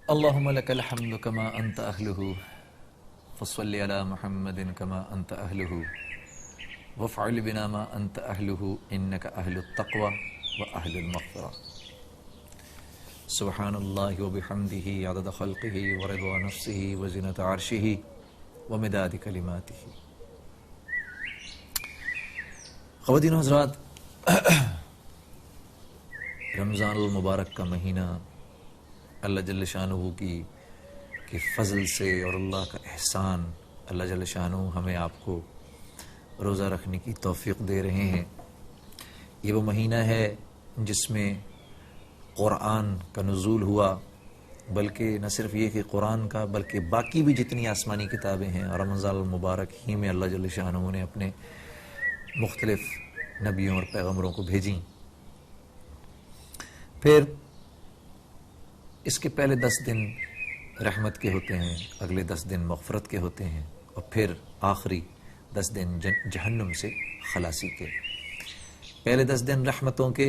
اللهم لك الحمد كما أنت أهله فصل على محمد كما أنت أهله وافعل بنا ما أنت أهله إنك أهل التقوى وأهل المغفرة. سبحان الله وبحمده عدد خلقه ورضا نفسه وزنة عرشه ومداد كلماته. خواتین و حضرات، رمضان المبارک کا مہینہ اللہ جل شانہ کی فضل سے اور اللہ کا احسان، اللہ جل شانہ ہمیں آپ کو روزہ رکھنے کی توفیق دے رہے ہیں۔ یہ وہ مہینہ ہے جس میں قرآن کا نزول ہوا، بلکہ نہ صرف یہ کہ قرآن کا بلکہ باقی بھی جتنی آسمانی کتابیں ہیں، اور رمضان المبارک ہی میں اللہ جل شانہ نے اپنے مختلف نبیوں اور پیغمبروں کو بھیجیں۔ پھر اس کے پہلے 10 دن رحمت کے ہوتے ہیں، اگلے 10 دن مغفرت کے ہوتے ہیں، اور پھر آخری 10 دن جہنم سے خلاصی کے۔ پہلے 10 دن رحمتوں کے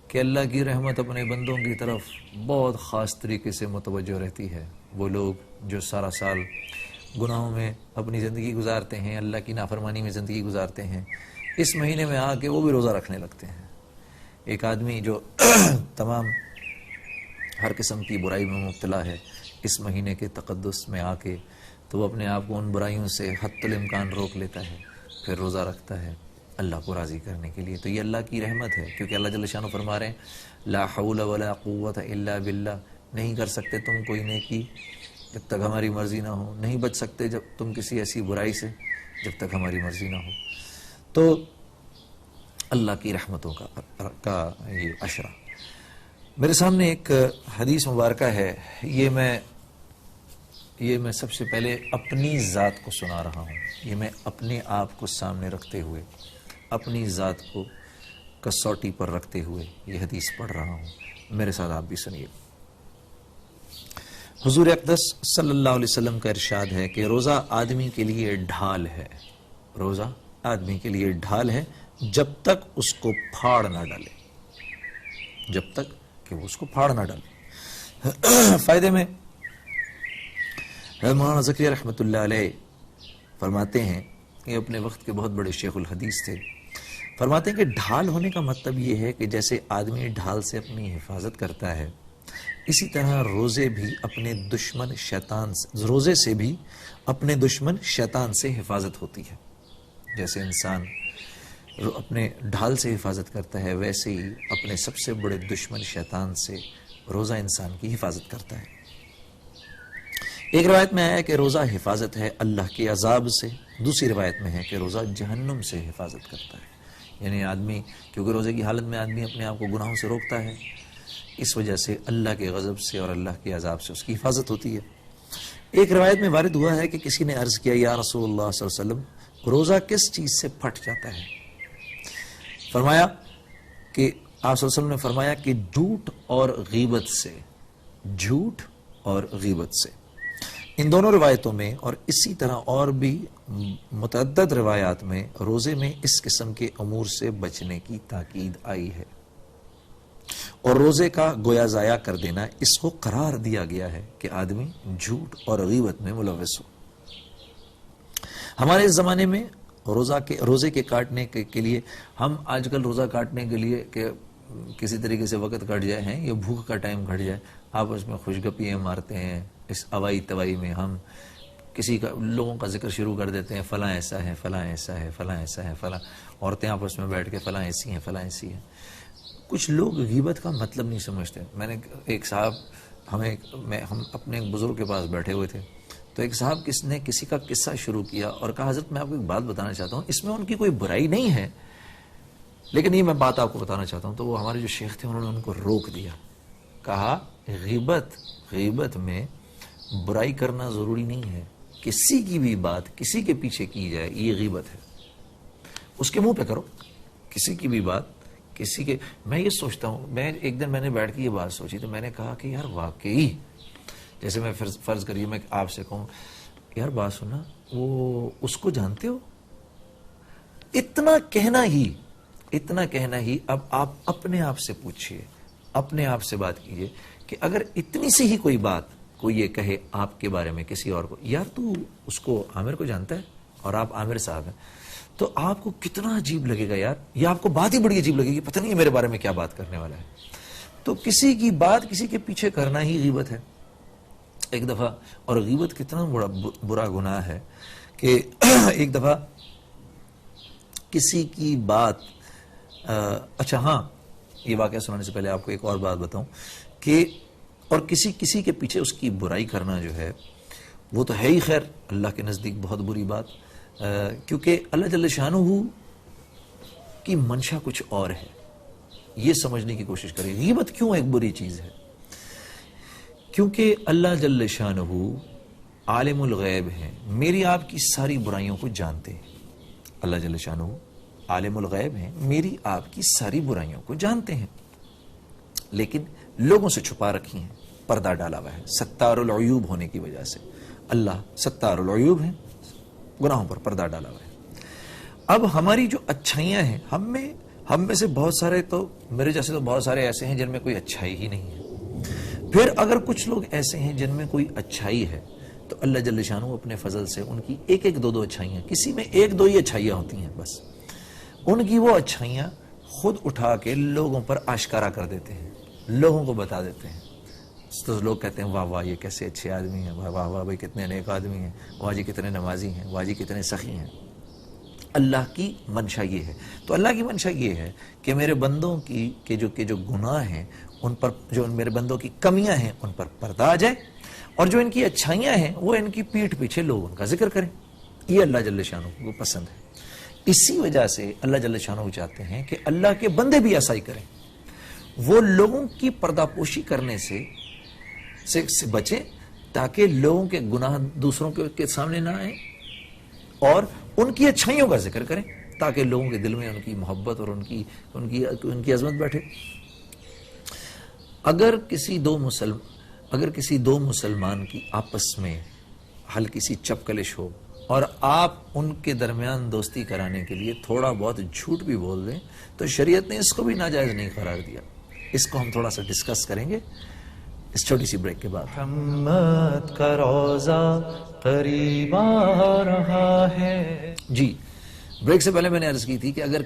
کہ اللہ کی رحمت اپنے بندوں کی طرف بہت خاص طریقے سے متوجہ رہتی ہے۔ وہ لوگ جو سارا سال گناہوں میں اپنی زندگی گزارتے ہیں، اللہ کی نافرمانی میں زندگی گزارتے ہیں، اس مہینے میں آ کے وہ بھی روزہ رکھنے لگتے ہیں۔ ایک آدمی جو تمام ہر قسم کی برائی میں مبتلا ہے، اس مہینے کے تقدس میں آ کے تو وہ اپنے آپ کو ان برائیوں سے حتی الامکان روک لیتا ہے، پھر روزہ رکھتا ہے اللہ کو راضی کرنے کے لیے۔ تو یہ اللہ کی رحمت ہے، کیونکہ اللہ جل شانہ فرما رہے ہیں لا حول ولا قوت الا باللہ، نہیں کر سکتے تم کوئی نیکی جب تک ہماری مرضی نہ ہو، نہیں بچ سکتے جب تم کسی ایسی برائی سے جب تک ہماری مرضی نہ ہو۔ تو اللہ کی رحمتوں کا یہ عشرہ میرے سامنے ایک حدیث مبارکہ ہے، یہ میں سب سے پہلے اپنی ذات کو سنا رہا ہوں، یہ میں اپنے آپ کو سامنے رکھتے ہوئے، اپنی ذات کو کسوٹی پر رکھتے ہوئے یہ حدیث پڑھ رہا ہوں، میرے ساتھ آپ بھی سنیے۔ حضور اقدس صلی اللہ علیہ وسلم کا ارشاد ہے کہ روزہ آدمی کے لیے ڈھال ہے، روزہ آدمی کے لیے ڈھال ہے جب تک اس کو پھاڑ نہ ڈالے، جب تک کہ وہ اس کو پھاڑ نہ ڈالے۔ فائدے میں مولانا زکریا رحمۃ اللہ علیہ فرماتے ہیں کہ اپنے وقت کے بہت بڑے شیخ الحدیث تھے، فرماتے ہیں کہ ڈھال ہونے کا مطلب یہ ہے کہ جیسے آدمی ڈھال سے اپنی حفاظت کرتا ہے، اسی طرح روزے بھی اپنے دشمن شیطان سے، روزے سے بھی اپنے دشمن شیطان سے حفاظت ہوتی ہے۔ جیسے انسان اپنے ڈھال سے حفاظت کرتا ہے، ویسے ہی اپنے سب سے بڑے دشمن شیطان سے روزہ انسان کی حفاظت کرتا ہے۔ ایک روایت میں آیا کہ روزہ حفاظت ہے اللہ کے عذاب سے، دوسری روایت میں ہے کہ روزہ جہنم سے حفاظت کرتا ہے۔ یعنی آدمی، کیونکہ روزے کی حالت میں آدمی اپنے آپ کو گناہوں سے روکتا ہے، اس وجہ سے اللہ کے غضب سے اور اللہ کے عذاب سے اس کی حفاظت ہوتی ہے۔ ایک روایت میں وارد ہوا ہے کہ کسی نے عرض کیا یا رسول اللہ صلی اللہ علیہ وسلم، روزہ کس چیز سے پھٹ جاتا ہے؟ فرمایا کہ آپ صلی اللہ علیہ وسلم نے فرمایا کہ جھوٹ اور غیبت سے، جھوٹ اور غیبت سے۔ ان دونوں روایتوں میں اور اسی طرح اور بھی متعدد روایات میں روزے میں اس قسم کے امور سے بچنے کی تاکید آئی ہے، اور روزے کا گویا ضائع کر دینا اس کو قرار دیا گیا ہے کہ آدمی جھوٹ اور غیبت میں ملوث ہو۔ ہمارے اس زمانے میں روزے کے کاٹنے کے لیے، ہم آج کل روزہ کاٹنے کے لیے کہ کسی طریقے سے وقت کٹ جائے ہیں، یہ بھوک کا ٹائم کٹ جائے، آپس میں خوشگپیاں مارتے ہیں، اس اوائی توائی میں ہم کسی کا لوگوں کا ذکر شروع کر دیتے ہیں، فلاں ایسا ہے، فلاں ایسا ہے، فلاں ایسا ہے، فلاں عورتیں آپس میں بیٹھ کے فلاں ایسی ہیں، فلاں ایسی ہیں۔ کچھ لوگ غیبت کا مطلب نہیں سمجھتے۔ میں نے ایک صاحب، ہم اپنے ایک بزرگ کے پاس بیٹھے ہوئے تھے، تو ایک صاحب نے کسی کا قصہ شروع کیا اور کہا حضرت میں آپ کو ایک بات بتانا چاہتا ہوں، اس میں ان کی کوئی برائی نہیں ہے، لیکن یہ میں بات آپ کو بتانا چاہتا ہوں۔ تو وہ ہمارے جو شیخ تھے انہوں نے ان کو روک دیا، کہا غیبت میں برائی کرنا ضروری نہیں ہے، کسی کی بھی بات کسی کے پیچھے کی جائے یہ غیبت ہے، اس کے منہ پہ کرو، کسی کی بھی بات کسی کے۔ میں یہ سوچتا ہوں، ایک دن میں نے بیٹھ کے یہ بات سوچی تو میں نے کہا کہ یار واقعی، جیسے میں فرض کریے میں آپ سے کہوں یار بات سنا، وہ اس کو جانتے ہو، اتنا کہنا ہی اب آپ اپنے آپ سے پوچھئے، اپنے آپ سے بات کیجئے کہ اگر اتنی سی ہی کوئی بات کوئی یہ کہے آپ کے بارے میں کسی اور کو، یار تو اس کو عامر کو جانتا ہے اور آپ عامر صاحب ہیں، تو آپ کو کتنا عجیب لگے گا یار، یا آپ کو بات ہی بڑی عجیب لگے گی، پتہ نہیں میرے بارے میں کیا بات کرنے والا ہے۔ تو کسی کی بات کسی کے پیچھے کرنا ہی غیبت ہے ایک دفعہ۔ اور غیبت کتنا برا گناہ ہے کہ ایک دفعہ کسی کی بات اچھا ہاں، یہ واقعہ سنانے سے پہلے آپ کو ایک اور بات بتاؤں کہ اور کسی کے پیچھے اس کی برائی کرنا جو ہے وہ تو ہے ہی خیر اللہ کے نزدیک بہت بری بات، کیونکہ اللہ جل شانہ کی منشا کچھ اور ہے، یہ سمجھنے کی کوشش کریں غیبت کیوں ایک بری چیز ہے۔ کیونکہ اللہ جل شانہ عالم الغیب ہیں، میری آپ کی ساری برائیوں کو جانتے ہیں۔ اللہ جل شانہ عالم الغیب ہیں، میری آپ کی ساری برائیوں کو جانتے ہیں، لیکن لوگوں سے چھپا رکھی ہیں، پردہ ڈالا ہوا ہے ستار العیوب ہونے کی وجہ سے۔ اللہ ستار العیوب ہیں، گناہوں پر پردہ ڈالا ہوا ہے۔ اب ہماری جو اچھائیاں ہیں، ہم میں سے بہت سارے، تو میرے جیسے تو بہت سارے ایسے ہیں جن میں کوئی اچھائی ہی نہیں ہے، پھر اگر کچھ لوگ ایسے ہیں جن میں کوئی اچھائی ہے تو اللہ جل شانہ اپنے فضل سے ان کی ایک دو اچھائیاں، کسی میں ایک دو ہی اچھائیاں ہوتی ہیں بس، ان کی وہ اچھائیاں خود اٹھا کے لوگوں پر آشکارا کر دیتے ہیں، لوگوں کو بتا دیتے ہیں۔ تو لوگ کہتے ہیں واہ واہ یہ کیسے اچھے آدمی ہیں، واہ واہ واہ بھائی کتنے نیک آدمی ہیں، واہ جی کتنے نمازی ہیں، واہ جی کتنے سخی ہیں۔ اللہ کی منشا یہ ہے، تو اللہ کی منشا یہ ہے کہ میرے بندوں کی جو گناہ ہیں ان پر، جو میرے بندوں کی کمیاں ہیں ان پر پردہ آ جائے، اور جو ان کی اچھائیاں ہیں وہ ان کی پیٹھ پیچھے لوگ ان کا ذکر کریں۔ یہ اللہ جل شانہ کو پسند ہے۔ اسی وجہ سے اللہ جل شانہ چاہتے ہیں کہ اللہ کے بندے بھی ایسا ہی کریں، وہ لوگوں کی پردہ پوشی کرنے سے بچیں تاکہ لوگوں کے گناہ دوسروں کے سامنے نہ آئیں، اور ان کی اچھائیوں کا ذکر کریں تاکہ لوگوں کے دل میں ان کی محبت اور ان کی عظمت بیٹھے۔ اگر کسی دو مسلمان کی آپس میں ہلکی سی چپکلش ہو اور آپ ان کے درمیان دوستی کرانے کے لیے تھوڑا بہت جھوٹ بھی بول دیں تو شریعت نے اس کو بھی ناجائز نہیں قرار دیا۔ اس کو ہم تھوڑا سا ڈسکس کریں گے اس چھوٹی سی بریک کے بعد۔ محمد کا روزہ قریب آ رہا ہے۔ جی، بریک سے پہلے میں نے عرض کی تھی کہ اگر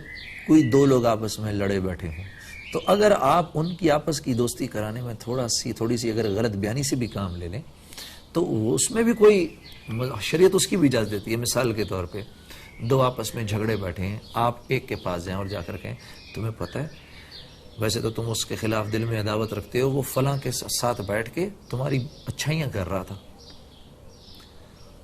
کوئی دو لوگ آپس میں لڑے بیٹھے ہوں تو اگر آپ ان کی آپس کی دوستی کرانے میں تھوڑی سی اگر غلط بیانی سے بھی کام لے لیں تو اس میں بھی کوئی، شریعت اس کی بھی اجازت دیتی ہے۔ مثال کے طور پہ دو آپس میں جھگڑے بیٹھے ہیں، آپ ایک کے پاس جائیں اور جا کر کہیں تمہیں پتہ ہے ویسے تو تم اس کے خلاف دل میں عداوت رکھتے ہو، وہ فلاں کے ساتھ بیٹھ کے تمہاری اچھائیاں کر رہا تھا،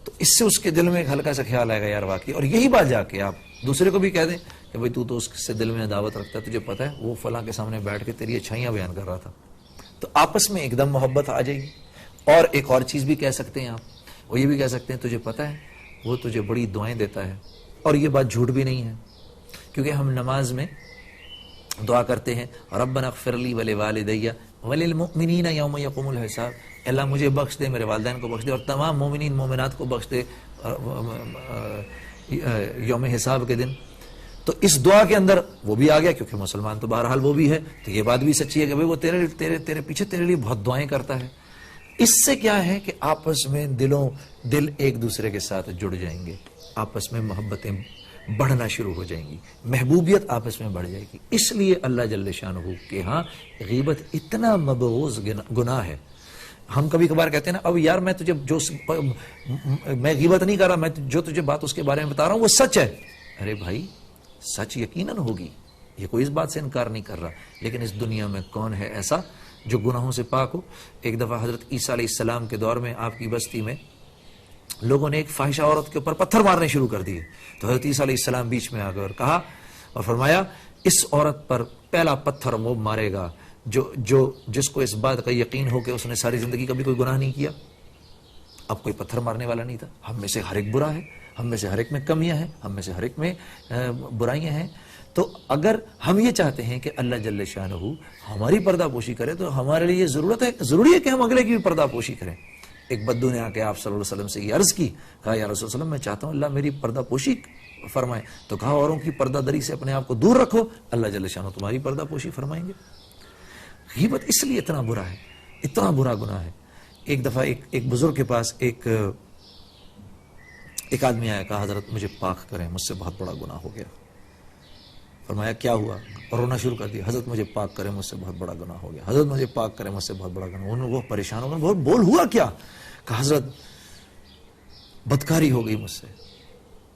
تو اس سے اس کے دل میں ایک ہلکا سا خیال آئے گا یار واقعی، اور یہی بات جا کے آپ دوسرے کو بھی کہہ دیں کہ بھئی تو اس سے دل میں عداوت رکھتا ہے، تجھے پتہ ہے وہ فلاں کے سامنے بیٹھ کے تیری اچھائیاں بیان کر رہا تھا، تو آپس میں ایک دم محبت آ جائے گی۔ اور ایک اور چیز بھی کہہ سکتے ہیں آپ، وہ یہ بھی کہہ سکتے ہیں تجھے پتہ ہے وہ تجھے بڑی دعائیں دیتا ہے، اور یہ بات جھوٹ بھی نہیں ہے، کیونکہ ہم نماز میں دعا کرتے ہیں ربنا اغفر لی ولوالدی وللمؤمنین یوم یقوم الحساب، اللہ مجھے بخش دے، میرے والدین کو بخش دے، اور تمام مومنین مومنات کو بخش دے یوم حساب کے دن۔ تو اس دعا کے اندر وہ بھی آ گیا، کیونکہ مسلمان تو بہرحال وہ بھی ہے، تو یہ بات بھی سچی ہے کہ وہ تیرے پیچھے تیرے لیے بہت دعائیں کرتا ہے۔ اس سے کیا ہے کہ آپس میں دل ایک دوسرے کے ساتھ جڑ جائیں گے، آپس میں محبتیں بڑھنا شروع ہو جائیں گی، محبوبیت آپس میں بڑھ جائے گی۔ اس لیے اللہ جل شانہ کے ہاں غیبت اتنا مبغوض گناہ ہے۔ ہم کبھی کبھار کہتے ہیں نا اب یار میں غیبت نہیں کر رہا، میں جو تجھے بات اس کے بارے میں بتا رہا ہوں وہ سچ ہے۔ ارے بھائی سچ یقیناً ہوگی، یہ کوئی اس بات سے انکار نہیں کر رہا، لیکن اس دنیا میں کون ہے ایسا جو گناہوں سے پاک ہو؟ ایک دفعہ حضرت عیسیٰ علیہ السلام کے دور میں آپ کی بستی میں لوگوں نے ایک فاحشہ عورت کے اوپر پتھر مارنے شروع کر دیے، تو حضرت عیسیٰ علیہ السلام بیچ میں آ گئے اور کہا اور فرمایا اس عورت پر پہلا پتھر وہ مارے گا جس کو اس بات کا یقین ہو کہ اس نے ساری زندگی کبھی کوئی گناہ نہیں کیا۔ اب کوئی پتھر مارنے والا نہیں تھا۔ ہم میں سے ہر ایک برا ہے، ہم میں سے ہر ایک میں کمیاں ہیں، ہم میں سے ہر ایک میں برائیاں ہیں۔ تو اگر ہم یہ چاہتے ہیں کہ اللہ جل شانہ ہماری پردہ پوشی کرے تو ہمارے لیے ضروری ہے کہ ہم اگلے کی بھی پردہ پوشی کریں۔ ایک بدو نے آ کے آپ صلی اللہ علیہ وسلم سے یہ عرض کی، کہا یا رسول اللہ صلی اللہ علیہ وسلم میں چاہتا ہوں اللہ میری پردہ پوشی فرمائے، تو کہا اوروں کی پردہ دری سے اپنے آپ کو دور رکھو، اللہ جل شانہ تمہاری پردہ پوشی فرمائیں گے۔ غیبت اس لیے اتنا برا ہے اتنا برا گناہ ہے. ایک دفعہ ایک بزرگ کے پاس ایک آدمی آیا, کہا حضرت مجھے پاک کریں, مجھ سے بہت بڑا گناہ ہو گیا. فرمایا کیا ہوا؟ اور رونا شروع کر دیا, حضرت مجھے پاک کریں, مجھ سے بہت بڑا گناہ ہو گیا, حضرت مجھے پاک کریں, مجھ سے بہت بڑا گناہ. وہ پریشان ہو گئے, بول ہوا کیا؟ کہا حضرت بدکاری ہو گئی مجھ سے.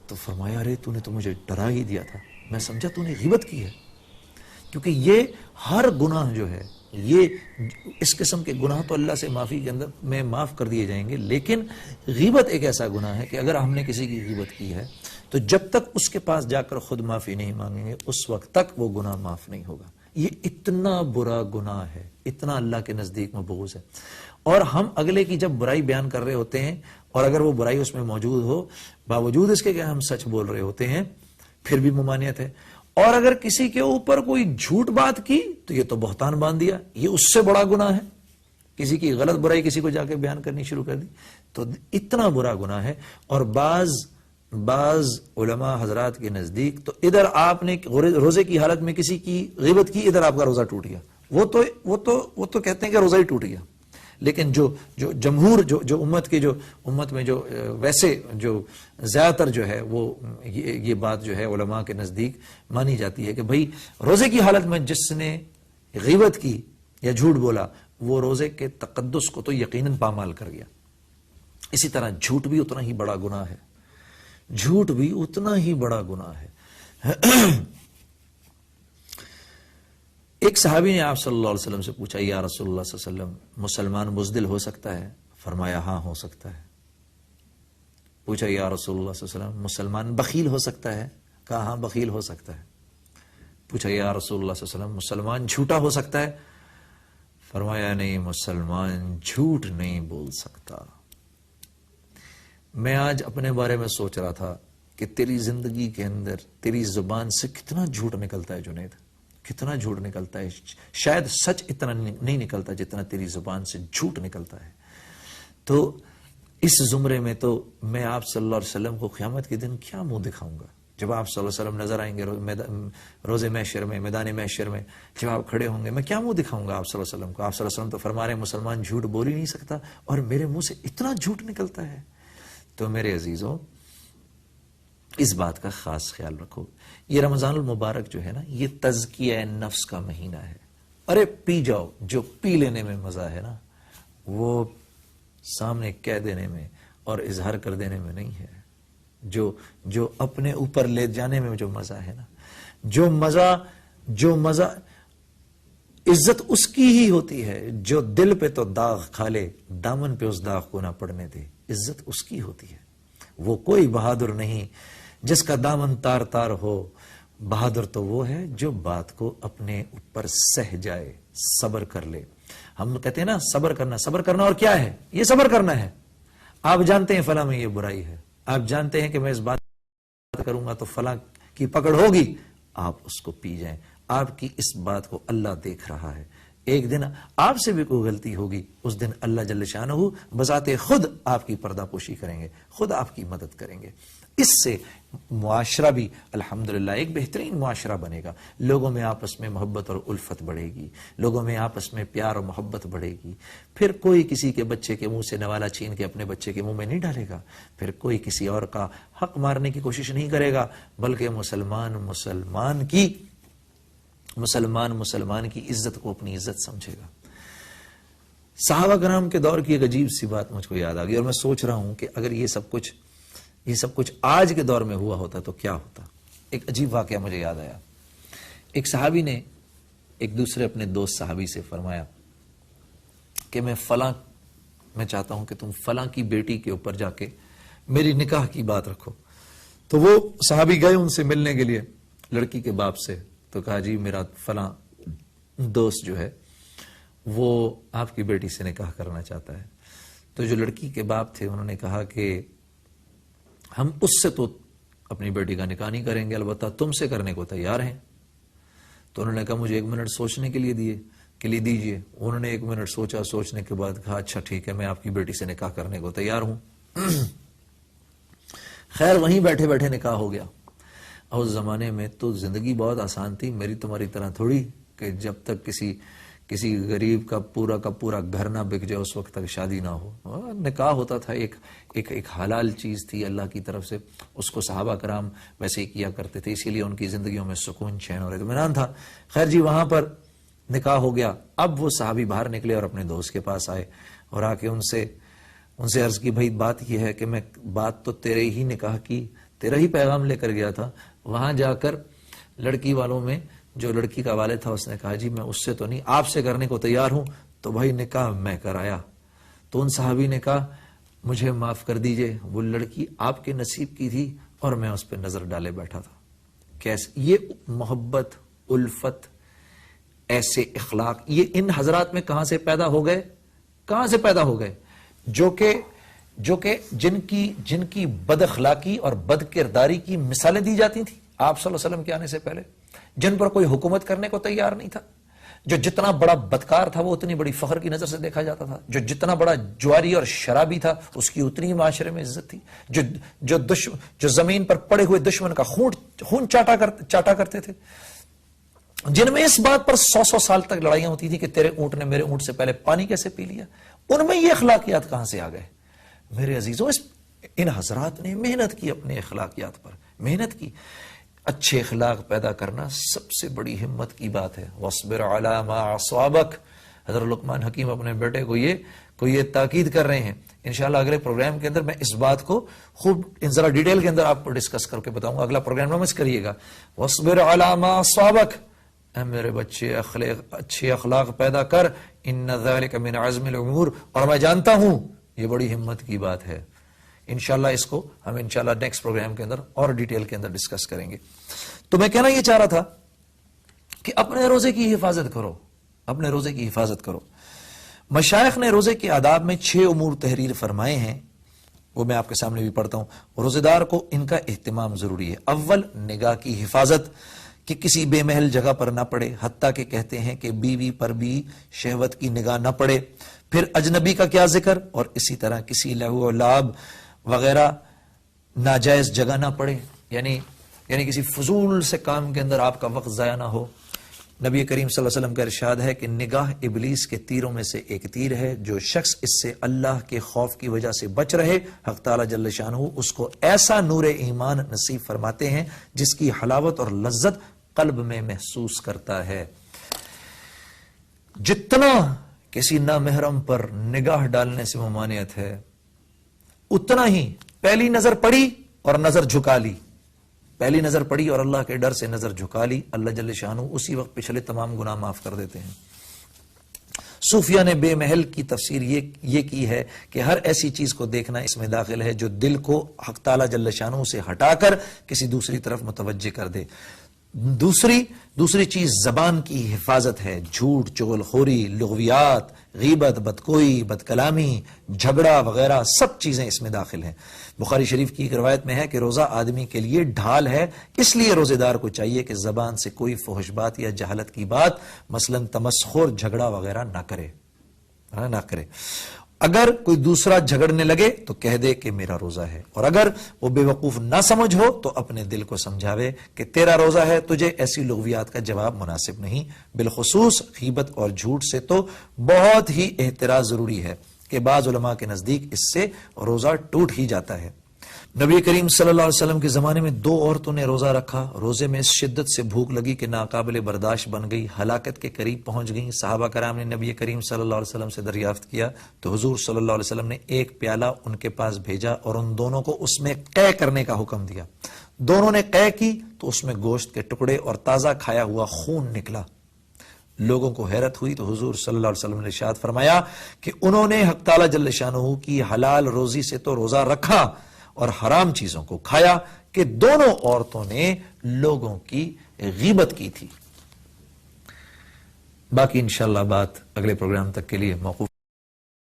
تو فرمایا ارے تو نے تو مجھے ڈرا ہی دیا تھا, میں سمجھا تو نے غیبت کی ہے. کیونکہ یہ ہر گناہ جو ہے, یہ اس قسم کے گناہ تو اللہ سے معافی کے اندر میں معاف کر دیے جائیں گے, لیکن غیبت ایک ایسا گناہ ہے کہ اگر ہم نے کسی کی غیبت کی ہے تو جب تک اس کے پاس جا کر خود معافی نہیں مانگیں گے اس وقت تک وہ گناہ معاف نہیں ہوگا. یہ اتنا برا گناہ ہے, اتنا اللہ کے نزدیک مبغوض ہے. اور ہم اگلے کی جب برائی بیان کر رہے ہوتے ہیں اور اگر وہ برائی اس میں موجود ہو, باوجود اس کے کہ ہم سچ بول رہے ہوتے ہیں, پھر بھی ممانعت ہے. اور اگر کسی کے اوپر کوئی جھوٹ بات کی تو یہ تو بہتان باندھ دیا, یہ اس سے بڑا گناہ ہے. کسی کی غلط برائی کسی کو جا کے بیان کرنی شروع کر دی تو اتنا برا گناہ ہے. اور بعض علماء حضرات کے نزدیک تو ادھر آپ نے روزے کی حالت میں کسی کی غیبت کی, ادھر آپ کا روزہ ٹوٹ گیا, وہ تو کہتے ہیں کہ روزہ ہی ٹوٹ گیا. لیکن جو جمہور جو امت میں جو ویسے جو زیادہ تر جو ہے وہ یہ بات جو ہے علماء کے نزدیک مانی جاتی ہے کہ بھئی روزے کی حالت میں جس نے غیبت کی یا جھوٹ بولا وہ روزے کے تقدس کو تو یقیناً پامال کر گیا. اسی طرح جھوٹ بھی اتنا ہی بڑا گناہ ہے, جھوٹ بھی اتنا ہی بڑا گناہ ہے. ایک صحابی نے آپ صلی اللہ علیہ وسلم سے پوچھا یا رسول اللہ صلی اللہ علیہ وسلم مسلمان بزدل ہو سکتا ہے؟ فرمایا ہاں ہو سکتا ہے. پوچھا یا رسول اللہ صلی اللہ علیہ وسلم مسلمان بخیل ہو سکتا ہے؟ کہا ہاں بخیل ہو سکتا ہے. پوچھا یا رسول اللہ صلی اللہ علیہ وسلم مسلمان جھوٹا ہو سکتا ہے؟ فرمایا نہیں, مسلمان جھوٹ نہیں بول سکتا. میں آج اپنے بارے میں سوچ رہا تھا کہ تیری زندگی کے اندر تیری زبان سے کتنا جھوٹ نکلتا ہے جنید, کتنا جھوٹ نکلتا ہے. شاید سچ اتنا نہیں نکلتا جتنا تیری زبان سے جھوٹ نکلتا ہے. تو اس زمرے میں تو میں آپ صلی اللہ علیہ وسلم کو قیامت کے دن کیا منہ دکھاؤں گا؟ جب آپ صلی اللہ علیہ وسلم نظر آئیں گے روز محشر میں, میدان محشر میں جب آپ کھڑے ہوں گے, میں کیا منہ دکھاؤں گا آپ صلی اللہ علیہ وسلم کو؟ آپ صلی اللہ علیہ وسلم تو فرما رہے ہیں مسلمان جھوٹ بول ہی نہیں سکتا اور میرے منہ سے اتنا جھوٹ نکلتا ہے. تو میرے عزیزوں اس بات کا خاص خیال رکھو. یہ رمضان المبارک جو ہے نا, یہ تزکیہ نفس کا مہینہ ہے. ارے پی جاؤ, جو پی لینے میں مزہ ہے نا وہ سامنے کہہ دینے میں اور اظہار کر دینے میں نہیں ہے. جو اپنے اوپر لے جانے میں جو مزہ ہے نا, جو مزہ عزت اس کی ہی ہوتی ہے جو دل پہ تو داغ کھا لے, دامن پہ اس داغ کو نہ پڑنے دے. عزت اس کی ہوتی ہے. وہ کوئی بہادر نہیں جس کا دامن تار تار ہو. بہادر تو وہ ہے جو بات کو اپنے اوپر سہ جائے, صبر کر لے. ہم کہتے ہیں نا صبر کرنا اور کیا ہے؟ یہ صبر کرنا ہے. آپ جانتے ہیں فلاں میں یہ برائی ہے, آپ جانتے ہیں کہ میں اس بات کروں گا تو فلاں کی پکڑ ہوگی, آپ اس کو پی جائیں. آپ کی اس بات کو اللہ دیکھ رہا ہے. ایک دن آپ سے بھی کوئی غلطی ہوگی, اس دن اللہ جل شانہ بذات خود آپ کی پردہ پوشی کریں گے, خود آپ کی مدد کریں گے. اس سے معاشرہ بھی الحمدللہ ایک بہترین معاشرہ بنے گا. لوگوں میں آپس میں محبت اور الفت بڑھے گی, لوگوں میں آپس میں پیار اور محبت بڑھے گی. پھر کوئی کسی کے بچے کے منہ سے نوالا چھین کے اپنے بچے کے منہ میں نہیں ڈالے گا. پھر کوئی کسی اور کا حق مارنے کی کوشش نہیں کرے گا, بلکہ مسلمان کی عزت کو اپنی عزت سمجھے گا. صحابہ کرام کے دور کی ایک عجیب سی بات مجھ کو یاد آ گئی, اور میں سوچ رہا ہوں کہ اگر یہ سب کچھ آج کے دور میں ہوا ہوتا تو کیا ہوتا. ایک عجیب واقعہ مجھے یاد آیا. ایک صحابی نے ایک دوسرے اپنے دوست صحابی سے فرمایا کہ میں چاہتا ہوں کہ تم فلاں کی بیٹی کے اوپر جا کے میری نکاح کی بات رکھو. تو وہ صحابی گئے ان سے ملنے کے لیے, لڑکی کے باپ سے. تو کہا جی میرا فلاں دوست جو ہے وہ آپ کی بیٹی سے نکاح کرنا چاہتا ہے. تو جو لڑکی کے باپ تھے انہوں نے کہا کہ ہم اس سے تو اپنی بیٹی کا نکاح نہیں کریں گے, البتہ تم سے کرنے کو تیار ہیں. تو انہوں نے کہا مجھے 1 منٹ سوچنے کے لیے دیجئے. انہوں نے 1 منٹ سوچا, سوچنے کے بعد کہا اچھا ٹھیک ہے, میں آپ کی بیٹی سے نکاح کرنے کو تیار ہوں. خیر وہیں بیٹھے بیٹھے نکاح ہو گیا. اور اس زمانے میں تو زندگی بہت آسان تھی, میری تمہاری طرح تھوڑی کہ جب تک کسی غریب کا پورا گھر نہ بک جائے اس وقت تک شادی نہ ہو. نکاح ہوتا تھا ایک حلال چیز تھی اللہ کی طرف سے, اس کو صحابہ کرام ویسے ہی کیا کرتے تھے, اسی لیے ان کی زندگیوں میں سکون چین اور اطمینان تھا. خیر جی, وہاں پر نکاح ہو گیا. اب وہ صحابی باہر نکلے اور اپنے دوست کے پاس آئے اور آ کے ان سے عرض کی, بھائی بات یہ ہے کہ میں بات تو تیرے ہی نکاح کی, تیرا ہی پیغام لے کر گیا تھا. وہاں جا کر لڑکی والوں میں جو لڑکی کا والد تھا اس نے کہا, جی میں اس سے تو نہیں, آپ سے کرنے کو تیار ہوں. تو بھائی نکاح میں کرایا. تو ان صحابی نے کہا, مجھے معاف کر دیجئے, وہ لڑکی آپ کے نصیب کی تھی اور میں اس پہ نظر ڈالے بیٹھا تھا. کیسے یہ محبت, الفت, ایسے اخلاق یہ ان حضرات میں کہاں سے پیدا ہو گئے, کہاں سے پیدا ہو گئے, جو کہ جن کی بد اخلاقی اور بد کرداری کی مثالیں دی جاتی تھیں آپ صلی اللہ علیہ وسلم کے آنے سے پہلے, جن پر کوئی حکومت کرنے کو تیار نہیں تھا, جو جتنا بڑا بدکار تھا وہ اتنی بڑی فخر کی نظر سے دیکھا جاتا تھا, جو جتنا بڑا جواری اور شرابی تھا اس کی اتنی معاشرے میں عزت تھی, جو زمین پر پڑے ہوئے دشمن کا خون چاٹا کرتے تھے, جن میں اس بات پر 100 سال تک لڑائیاں ہوتی تھی کہ تیرے اونٹ نے میرے اونٹ سے پہلے پانی کیسے پی لیا, ان میں یہ اخلاقیات کہاں سے آ گئے. میرے عزیزوں, ان حضرات نے محنت کی, اپنے اخلاقیات پر محنت کی. اچھے اخلاق پیدا کرنا سب سے بڑی ہمت کی بات ہے. وَاصْبِرْ عَلَى مَا أَصَابَكَ, حضرت لقمان حکیم اپنے بیٹے کو یہ تاکید کر رہے ہیں. انشاءاللہ اگلے پروگرام کے اندر میں اس بات کو خوب ذرا ڈیٹیل کے اندر آپ کو ڈسکس کر کے بتاؤں گا. اگلا پروگرام نہ مس کریے گا. وَاصْبِرْ عَلَى مَا أَصَابَكَ, اے میرے بچے اچھے اخلاق پیدا کر. ان ذلک من عزم الامور, اور میں جانتا ہوں یہ بڑی ہمت کی بات ہے. انشاءاللہ اس کو ہم انشاءاللہ نیکسٹ پروگرام کے اندر اور ڈیٹیل کے اندر ڈسکس کریں گے. تو میں کہنا یہ چاہ رہا تھا کہ اپنے روزے کی حفاظت کرو, اپنے روزے کی حفاظت کرو. مشائخ نے روزے کے آداب میں 6 امور تحریر فرمائے ہیں, وہ میں آپ کے سامنے بھی پڑھتا ہوں. روزے دار کو ان کا اہتمام ضروری ہے. اول, نگاہ کی حفاظت, کہ کسی بے محل جگہ پر نہ پڑے, حتیٰ کہ کہتے ہیں کہ بیوی پر بھی شہوت کی نگاہ نہ پڑے. پھر اجنبی کا کیا ذکر, اور اسی طرح کسی لہو و لعب وغیرہ ناجائز جگہ نہ پڑے, یعنی کسی فضول سے کام کے اندر آپ کا وقت ضائع نہ ہو. نبی کریم صلی اللہ علیہ وسلم کا ارشاد ہے کہ نگاہ ابلیس کے تیروں میں سے ایک تیر ہے, جو شخص اس سے اللہ کے خوف کی وجہ سے بچ رہے, حق تعالی جل شانہ اس کو ایسا نور ایمان نصیب فرماتے ہیں جس کی حلاوت اور لذت قلب میں محسوس کرتا ہے. جتنا کسی نامحرم پر نگاہ ڈالنے سے ممانعت ہے, اتنا ہی پہلی نظر پڑی اور نظر جھکا لی, پہلی نظر پڑی اور اللہ کے ڈر سے نظر جھکا لی, اللہ جل شانہ اسی وقت پچھلے تمام گناہ معاف کر دیتے ہیں. صوفیہ نے بے محل کی تفسیر یہ کی ہے کہ ہر ایسی چیز کو دیکھنا اس میں داخل ہے جو دل کو حق تعالی جل شانہ سے ہٹا کر کسی دوسری طرف متوجہ کر دے. دوسری چیز زبان کی حفاظت ہے. جھوٹ, چغل خوری, لغویات, غیبت, بدکوئی, بد کلامی, جھگڑا وغیرہ سب چیزیں اس میں داخل ہیں. بخاری شریف کی ایک روایت میں ہے کہ روزہ آدمی کے لیے ڈھال ہے, اس لیے روزے دار کو چاہیے کہ زبان سے کوئی فحش بات یا جہالت کی بات, مثلا تمسخر, جھگڑا وغیرہ نہ کرے. اگر کوئی دوسرا جھگڑنے لگے تو کہہ دے کہ میرا روزہ ہے, اور اگر وہ بے وقوف نہ سمجھ ہو تو اپنے دل کو سمجھاوے کہ تیرا روزہ ہے, تجھے ایسی لغویات کا جواب مناسب نہیں. بالخصوص غیبت اور جھوٹ سے تو بہت ہی احتراز ضروری ہے کہ بعض علماء کے نزدیک اس سے روزہ ٹوٹ ہی جاتا ہے. نبی کریم صلی اللہ علیہ وسلم کے زمانے میں 2 عورتوں نے روزہ رکھا. روزے میں اس شدت سے بھوک لگی کہ ناقابل برداشت بن گئی, ہلاکت کے قریب پہنچ گئیں. صحابہ کرام نے نبی کریم صلی اللہ علیہ وسلم سے دریافت کیا تو حضور صلی اللہ علیہ وسلم نے ایک پیالہ ان کے پاس بھیجا اور ان دونوں کو اس میں قے کرنے کا حکم دیا. دونوں نے قے کی تو اس میں گوشت کے ٹکڑے اور تازہ کھایا ہوا خون نکلا. لوگوں کو حیرت ہوئی تو حضور صلی اللہ علیہ وسلم نے ارشاد فرمایا کہ انہوں نے حق تعالی جل شانہ کی حلال روزی سے تو روزہ رکھا اور حرام چیزوں کو کھایا کہ دونوں عورتوں نے لوگوں کی غیبت کی تھی. باقی انشاءاللہ بات اگلے پروگرام تک کے لیے موقوف.